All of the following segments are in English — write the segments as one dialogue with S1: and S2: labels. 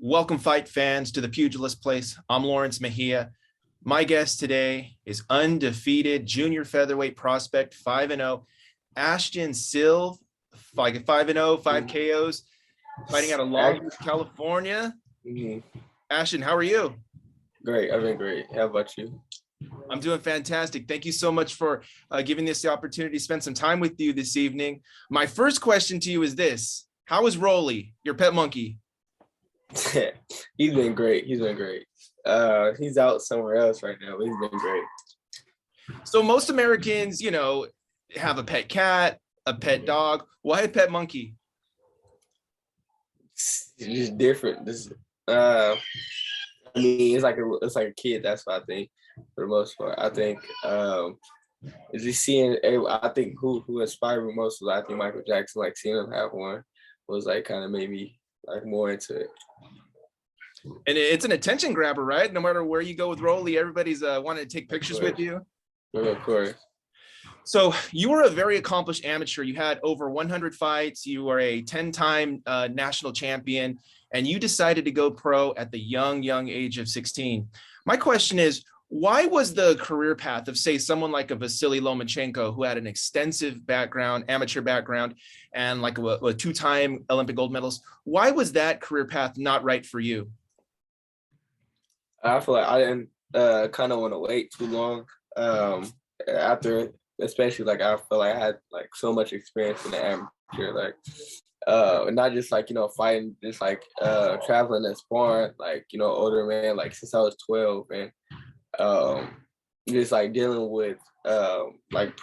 S1: Welcome, fight fans, to the Pugilist Place. I'm Lawrence Mejia. My guest today is undefeated junior featherweight prospect, 5-0, Ashton Sylve, 5-0, 5 KOs, fighting out of Long Beach, California. Ashton, how are you?
S2: Great. I've been great. How about you?
S1: I'm doing fantastic. Thank you so much for giving us the opportunity to spend some time with you this evening. My first question to you is this. How is Rolly, your pet monkey?
S2: He's been great. He's out somewhere else right now, but he's been great.
S1: So most Americans, have a pet cat, a pet dog. Why a pet monkey?
S2: It's just different. It's like a kid. That's what I think for the most part. I think is just seeing. I think who inspired me most was I think Michael Jackson. Like seeing him have one was like kind of made me like more into it.
S1: And it's an attention grabber, right? No matter where you go with Rolly, everybody's wanting to take pictures with you.
S2: Of course.
S1: So you were a very accomplished amateur. You had over 100 fights. You were a 10-time national champion, and you decided to go pro at the young age of 16. My question is, why was the career path of, say, someone like a Vasily Lomachenko, who had an extensive background, amateur background, and like a two-time Olympic gold medalist, why was that career path not right for you?
S2: I feel like I didn't kind of want to wait too long after, especially like I feel like I had like so much experience in the amateur, like not just like fighting, just like traveling and sparring, like older man, like since I was 12, and just like dealing with like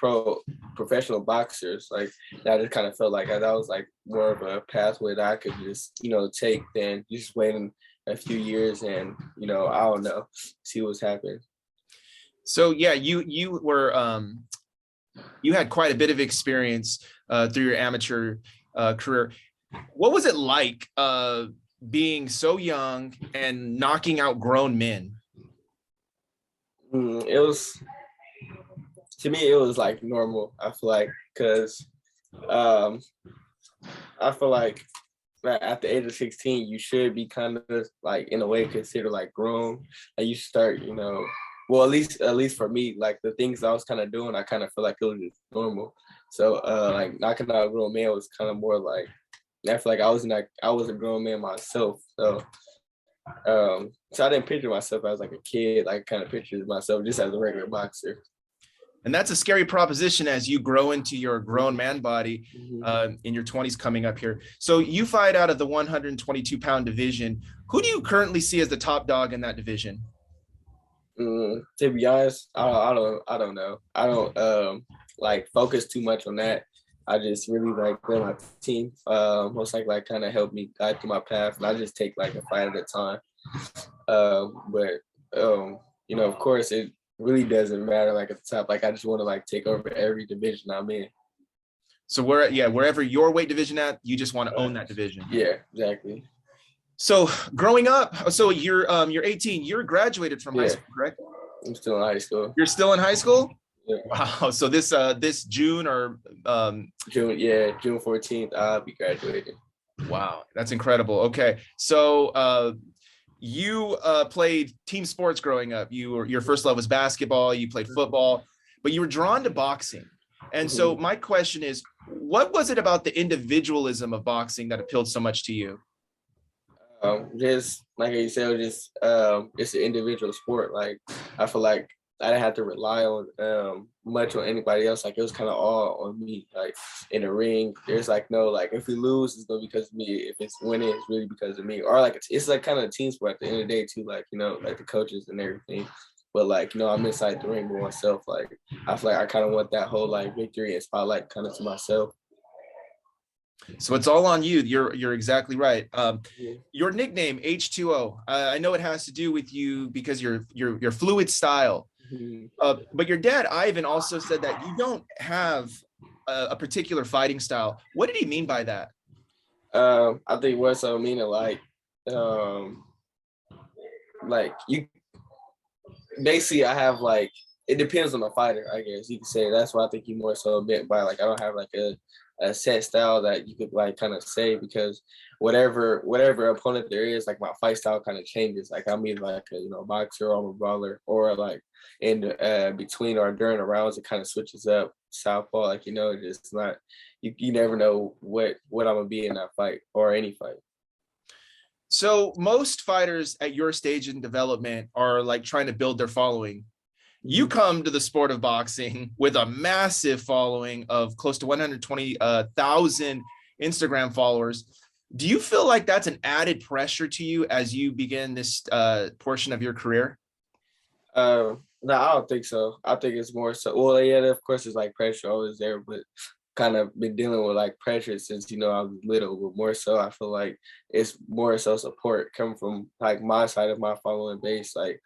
S2: professional boxers, like that just kind of felt like that was like more of a pathway that I could just take than just waiting a few years and I don't know, see what's happening.
S1: So yeah, you were you had quite a bit of experience through your amateur career. What was it like being so young and knocking out grown men?
S2: It was, to me, it was like normal. I feel like because I feel like at the age of 16, you should be kind of like in a way considered like grown, and you start, well, at least for me, like the things I was kind of doing, I kind of feel like it was just normal. So like knocking out a grown man was kind of more like, I feel like I was a grown man myself. So I didn't picture myself as like a kid. I kind of pictured myself just as a regular boxer.
S1: And that's a scary proposition as you grow into your grown man body in your 20s coming up here. So you fight out of the 122-pound division. Who do you currently see as the top dog in that division?
S2: To be honest, I don't know. I don't like focus too much on that. I just really like let my team most likely kind of help me guide through my path, and I just take like a fight at a time. But of course, it really doesn't matter like at the top. Like I just want to like take over every division I'm in.
S1: So wherever your weight division at, you just want to own that division.
S2: Yeah, exactly.
S1: So growing up, so you're 18. You're graduated from high school, correct?
S2: I'm still in high school.
S1: You're still in high school?
S2: Yeah.
S1: Wow. So this June or
S2: June 14th, I'll be graduating.
S1: Wow, that's incredible. Okay, so you played team sports growing up. Your first love was basketball. You played football, but you were drawn to boxing. And so my question is, what was it about the individualism of boxing that appealed so much to you?
S2: Just like you said, it's an individual sport. Like I feel like I didn't have to rely on much on anybody else. Like it was kind of all on me. Like in the ring, there's like no like if we lose, it's gonna be because of me. If it's winning, it's really because of me. Or like it's like kind of a team sport at the end of the day too. Like like the coaches and everything. But like I'm inside the ring with myself. Like I feel like I kind of want that whole like victory and spotlight kind of to myself.
S1: So it's all on you. You're exactly right. Your nickname H20. I know it has to do with you because your fluid style. But your dad Ivan also said that you don't have a particular fighting style. What did he mean by that?
S2: I think what's so meaning like you basically I have like it depends on the fighter, I guess you could say. That's why I think he more so meant by like I don't have like a a set style that you could like kind of say, because whatever opponent there is, like my fight style kind of changes. Like I'm either like a boxer or I'm a brawler, or like in between or during the rounds it kind of switches up southpaw. Like just not you never know what I'm gonna be in that fight or any fight.
S1: So most fighters at your stage in development are like trying to build their following. You come to the sport of boxing with a massive following of close to 120,000 Instagram followers. Do you feel like that's an added pressure to you as you begin this portion of your career?
S2: No, I don't think so. I think it's more so. Well, yeah, of course, it's like pressure always there, but kind of been dealing with like pressure since I was little. But more so, I feel like it's more so support coming from like my side of my following base. Like,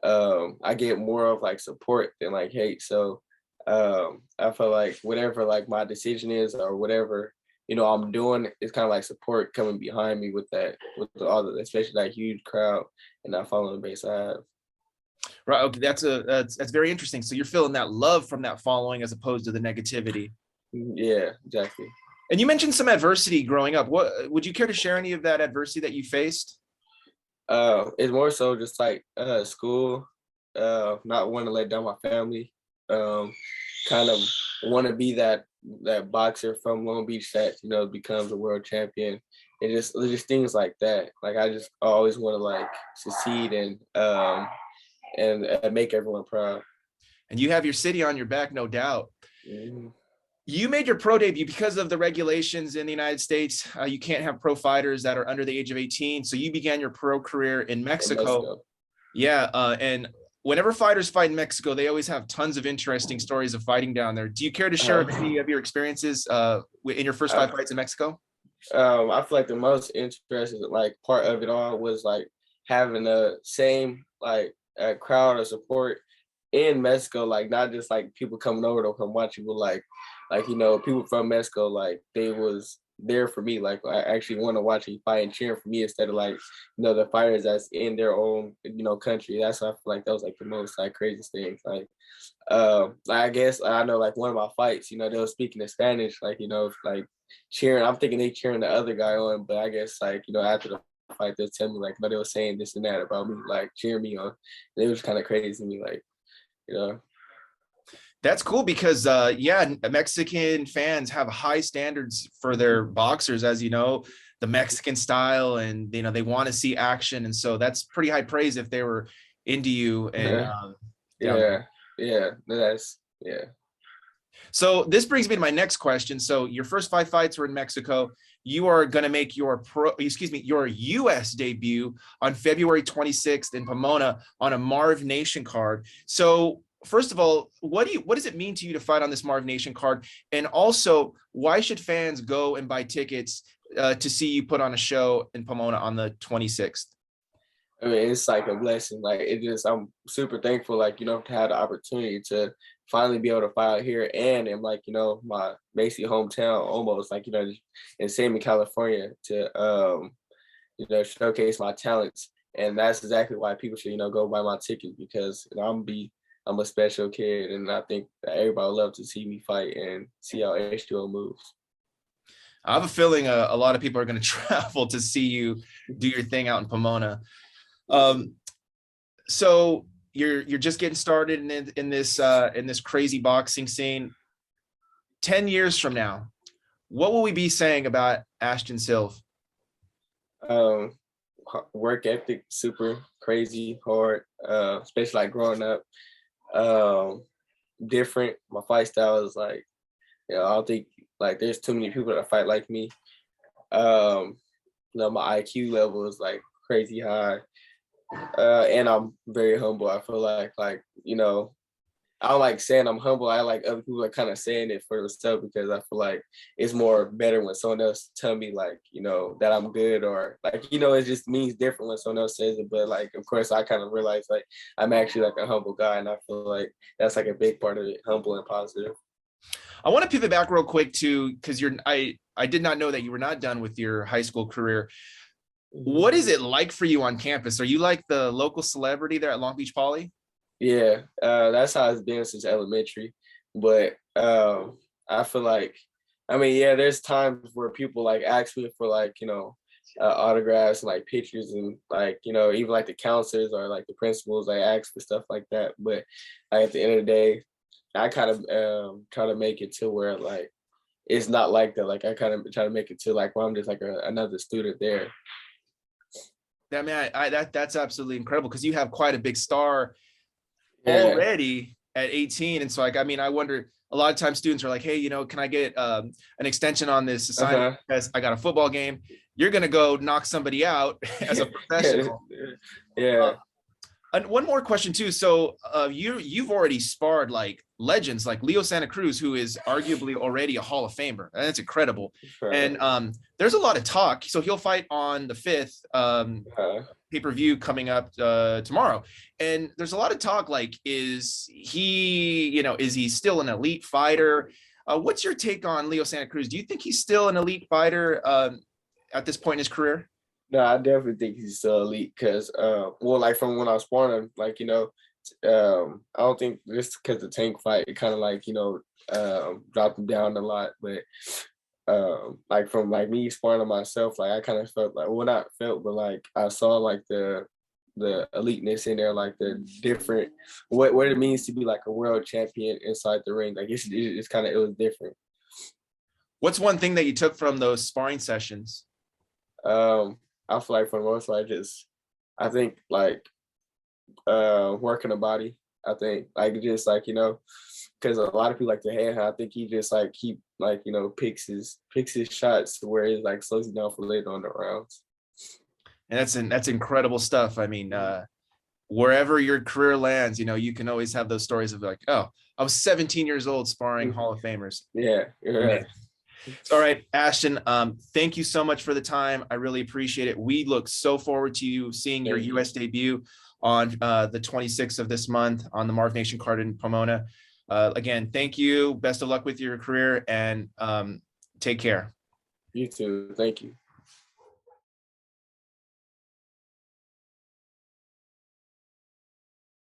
S2: I get more of like support than like hate. So, I feel like whatever like my decision is or whatever I'm doing, it's kind of like support coming behind me with that, with all the, especially that huge crowd and that following base I have.
S1: Right. Okay. That's very interesting. So you're feeling that love from that following as opposed to the negativity.
S2: Yeah, exactly.
S1: And you mentioned some adversity growing up. What would you care to share any of that adversity that you faced?
S2: It's more so just like school, not want to let down my family, kind of want to be that boxer from Long Beach that becomes a world champion. It's just things like that. Like I just always want to like succeed and make everyone proud.
S1: And you have your city on your back, no doubt.
S2: Mhm.
S1: You made your pro debut because of the regulations in the United States. You can't have pro fighters that are under the age of 18. So you began your pro career in Mexico. Yeah. And whenever fighters fight in Mexico, they always have tons of interesting stories of fighting down there. Do you care to share any of your experiences in your first 5 fights in Mexico?
S2: I feel like the most interesting like part of it all was like having the same like crowd of support in Mexico, like not just like people coming over to come watch you, but like people from Mexico, like they was there for me. Like I actually want to watch you fight and cheering for me instead of like the fighters that's in their own country. That's why I feel like that was like the most like craziest thing. Like I guess I know like one of my fights, they were speaking in Spanish, like like cheering. I'm thinking they cheering the other guy on, but I guess like after the fight they'll tell me like they were saying this and that about me, like cheering me on. And it was kind of crazy to me, like
S1: That's cool because yeah, Mexican fans have high standards for their boxers, as you know, the Mexican style, and they want to see action, and so that's pretty high praise if they were into you and
S2: yeah.
S1: So this brings me to my next question. So your first 5 fights were in Mexico. You are going to make your your US debut on February 26th in Pomona on a MarvNation card. So first of all, what does it mean to you to fight on this MarvNation card? And also, why should fans go and buy tickets to see you put on a show in Pomona on the 26th?
S2: I mean, it's like a blessing. Like I'm super thankful, like, to have the opportunity to finally be able to fly out here and in like, my basically hometown almost, like, in Salmon, California to, showcase my talents. And that's exactly why people should, go buy my ticket, because I'm a special kid, and I think that everybody would love to see me fight and see how H20 moves.
S1: I have a feeling a lot of people are going to travel to see you do your thing out in Pomona. So you're just getting started in this crazy boxing scene. 10 years from now, what will we be saying about Ashton Sylve?
S2: Work ethic, super crazy hard, especially like growing up. Different. My fight style is like, I don't think like there's too many people that fight like me. My IQ level is like crazy high. And I'm very humble. I feel like I don't like saying I'm humble. I like other people are kind of saying it for themselves, because I feel like it's more better when someone else tell me like, that I'm good, or like, it just means different when someone else says it. But like, of course, I kind of realize like I'm actually like a humble guy, and I feel like that's like a big part of it, humble and positive.
S1: I want to pivot back real quick because I did not know that you were not done with your high school career. What is it like for you on campus? Are you like the local celebrity there at Long Beach Poly?
S2: Yeah, that's how it's been since elementary. But I feel like I mean, yeah, there's times where people like ask me for like, autographs and like pictures and like, even like the counselors or like the principals, I ask for stuff like that. But like, at the end of the day, I kind of try to make it to where like it's not like that. Like I kind of try to make it to like where I'm just like another student there.
S1: I mean, that's absolutely incredible because you have quite a big star
S2: Yeah.
S1: already at 18. And so like, I mean, I wonder, a lot of times students are like, hey, can I get an extension on this assignment because I got a football game? You're going to go knock somebody out as a professional.
S2: Yeah.
S1: And one more question too. So you've already sparred like legends like Leo Santa Cruz, who is arguably already a Hall of Famer. And that's incredible.
S2: Right.
S1: And there's a lot of talk. So he'll fight on the 5th pay-per-view coming up tomorrow. And there's a lot of talk like, is he still an elite fighter? What's your take on Leo Santa Cruz? Do you think he's still an elite fighter at this point in his career?
S2: No, I definitely think he's still elite because, well, like from when I was born, him, like, I don't think just because the tank fight, it kind of like, dropped him down a lot. But like from like me sparring on myself, like I kind of felt like, well, not felt, but like I saw like the eliteness in there, like the different, what it means to be like a world champion inside the ring. Like it's kind of, it was different.
S1: What's one thing that you took from those sparring sessions?
S2: I feel like for the most part, I think like working the body. I think like just like because a lot of people like to hand. I think he just like keep like picks his shots to where it like slows him down for later on the rounds.
S1: And that's incredible stuff. I mean, wherever your career lands, you can always have those stories of like, oh, I was 17 years old sparring Hall of Famers.
S2: Yeah.
S1: All right, Ashton, thank you so much for the time. I really appreciate it. We look so forward to you seeing your US debut on the 26th of this month on the MarvNation card in Pomona. Again, thank you. Best of luck with your career and take care.
S2: You too. Thank you.